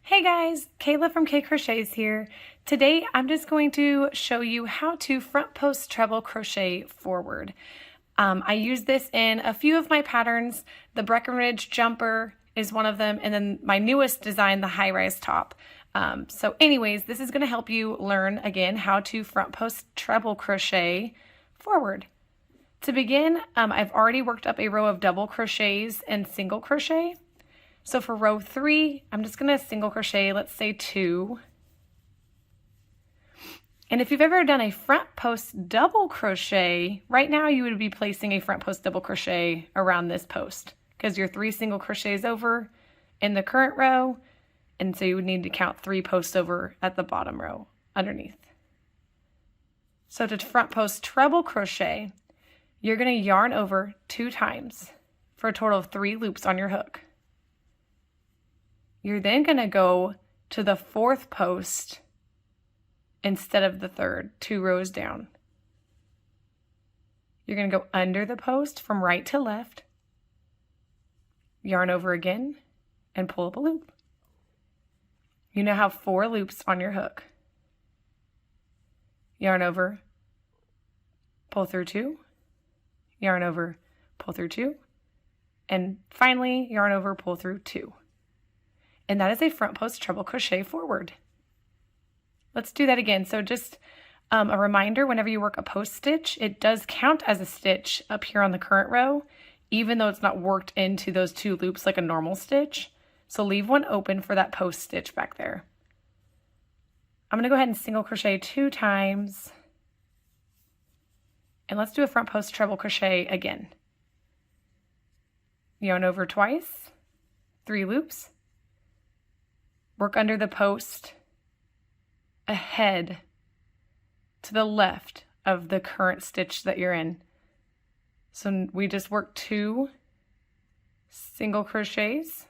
Hey guys, Kayla from Kay Krochets here. Today I'm just going to show you how to front post treble crochet forward. I use this in a few of my patterns. The Breckenridge jumper is one of them, and then my newest design, the high-rise top. So anyways, this is going to help you learn again how to front post treble crochet forward. To begin, I've already worked up a row of double crochets and single crochet. So for row 3, I'm just going to single crochet, let's say 2. And if you've ever done a front post double crochet, right now you would be placing a front post double crochet around this post because you're 3 single crochets over in the current row, and so you would need to count 3 posts over at the bottom row underneath. So to front post treble crochet, you're going to yarn over 2 times for a total of 3 loops on your hook. You're then going to go to the 4th post instead of the 3rd, 2 rows down. You're going to go under the post from right to left, yarn over again, and pull up a loop. You now have 4 loops on your hook. Yarn over, pull through 2, yarn over, pull through 2, and finally yarn over, pull through 2. And that is a front post treble crochet forward. Let's do that again. So just a reminder, whenever you work a post stitch, it does count as a stitch up here on the current row, even though it's not worked into those 2 loops like a normal stitch. So leave one open for that post stitch back there. I'm going to go ahead and single crochet 2 times. And let's do a front post treble crochet again. Yarn over twice, 3 loops. Work under the post ahead to the left of the current stitch that you're in. So we just work 2 single crochets.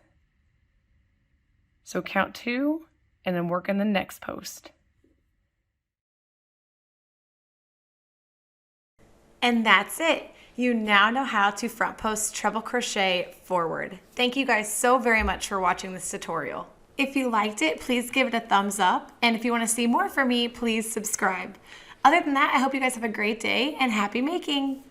So count 2 and then work in the next post. And that's it. You now know how to front post treble crochet forward. Thank you guys so very much for watching this tutorial. If you liked it, please give it a thumbs up. And if you want to see more from me, please subscribe. Other than that, I hope you guys have a great day and happy making.